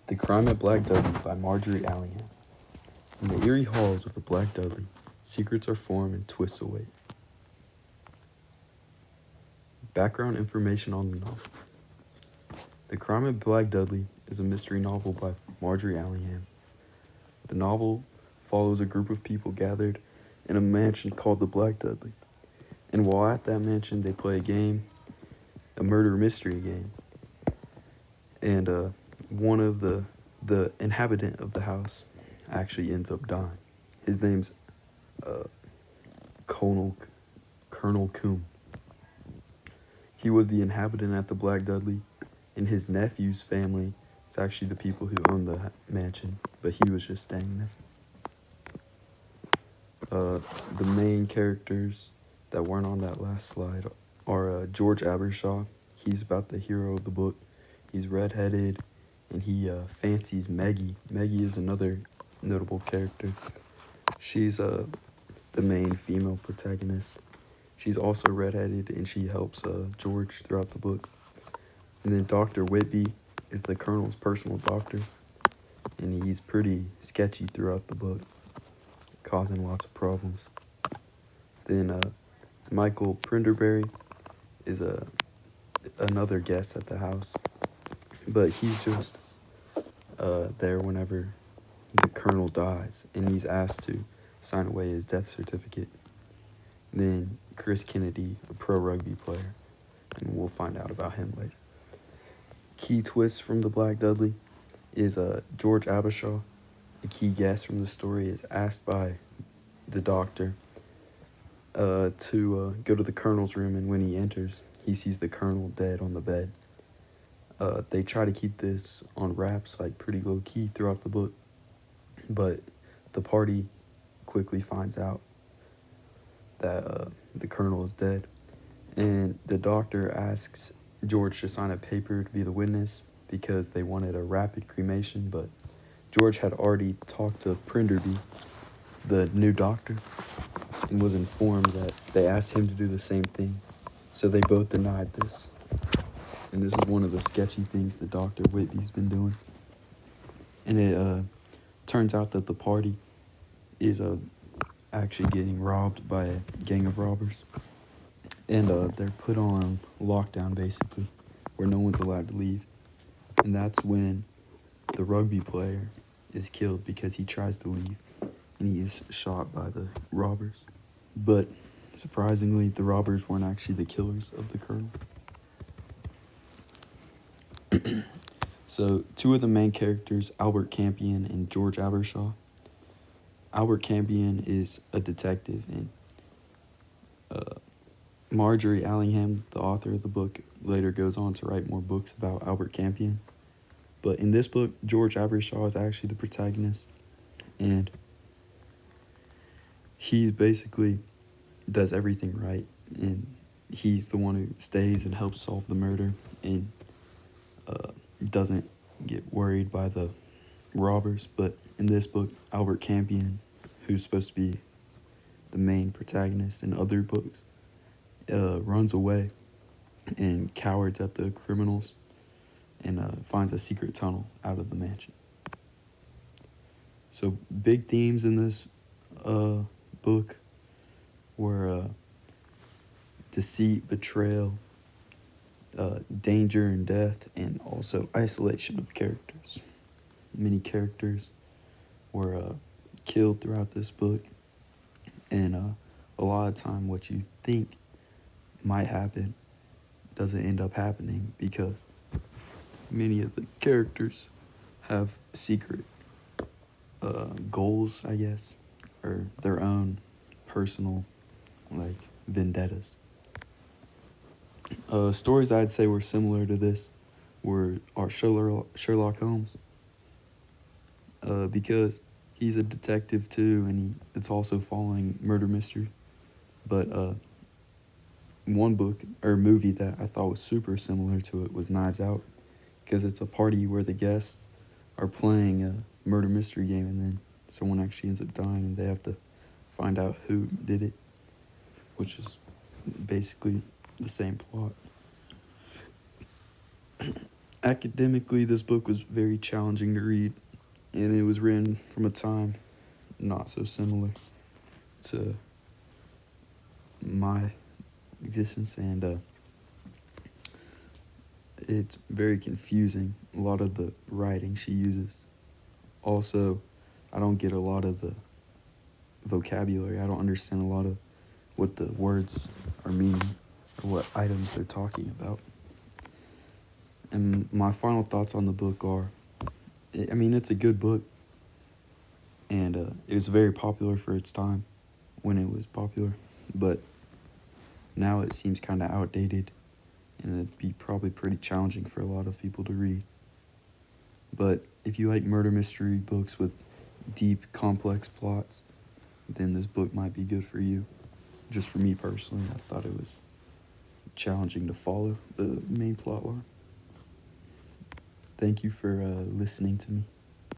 The Crime at Black Dudley by Marjorie Allingham. In the eerie halls of the Black Dudley, secrets are formed and twists await. Background information on the novel. The Crime at Black Dudley is a mystery novel by Marjorie Allingham. The novel follows a group of people gathered in a mansion called the Black Dudley. And while at that mansion, they play a game, a murder mystery game. And one of the inhabitant of the house actually ends up dying. His name's Colonel Coombe. He was the inhabitant at the Black Dudley, and his nephew's family is actually the people who own the mansion, but he was just staying there. The main characters that weren't on that last slide are George Abershaw. He's about the hero of the book. He's redheaded, and he fancies Maggie. Maggie is another notable character. She's the main female protagonist. She's also redheaded, and she helps George throughout the book. And then Dr. Whitby is the Colonel's personal doctor, and he's pretty sketchy throughout the book, causing lots of problems. Then Michael Prenderberry is another guest at the house, but he's just there whenever the Colonel dies, and he's asked to sign away his death certificate. Then Chris Kennedy, a pro rugby player, and we'll find out about him later. Key twists from the Black Dudley is George Abershaw. The key guest from the story is asked by the doctor to go to the Colonel's room, and when he enters, he sees the Colonel dead on the bed. They try to keep this on wraps, like pretty low key throughout the book, but the party quickly finds out that the Colonel is dead, and the doctor asks George to sign a paper to be the witness because they wanted a rapid cremation, but George had already talked to Prenderby, the new doctor, and was informed that they asked him to do the same thing, so they both denied this. And this is one of the sketchy things that Dr. Whitby's been doing. And it turns out that the party is actually getting robbed by a gang of robbers. And they're put on lockdown, basically, where no one's allowed to leave. And that's when the rugby player is killed because he tries to leave, and he is shot by the robbers. But surprisingly, the robbers weren't actually the killers of the Colonel. So, two of the main characters, Albert Campion and George Abershaw. Albert Campion is a detective, and Marjorie Allingham, the author of the book, later goes on to write more books about Albert Campion. But in this book, George Abershaw is actually the protagonist, and he basically does everything right, and he's the one who stays and helps solve the murder, and doesn't get worried by the robbers. But in this book, Albert Campion, who's supposed to be the main protagonist in other books, runs away and cowers at the criminals and finds a secret tunnel out of the mansion. So big themes in this book were deceit, betrayal, danger and death, and also isolation of characters. Many characters were killed throughout this book, and a lot of time what you think might happen doesn't end up happening because many of the characters have secret goals, I guess, or their own personal vendettas. Stories I'd say were similar to this are Sherlock Holmes, because he's a detective too, and it's also following murder mystery. But one book or movie that I thought was super similar to it was Knives Out, because it's a party where the guests are playing a murder mystery game, and then someone actually ends up dying, and they have to find out who did it, which is basically the same plot. Academically, this book was very challenging to read, and it was written from a time not so similar to my existence, and it's very confusing, a lot of the writing she uses. Also, I don't get a lot of the vocabulary. I don't understand a lot of what the words are meaning or what items they're talking about. And my final thoughts on the book are, I mean, it's a good book, and it was very popular for its time when it was popular, but now it seems kind of outdated, and it'd be probably pretty challenging for a lot of people to read. But if you like murder mystery books with deep, complex plots, then this book might be good for you. Just for me personally, I thought it was challenging to follow the main plot line. Thank you for listening to me.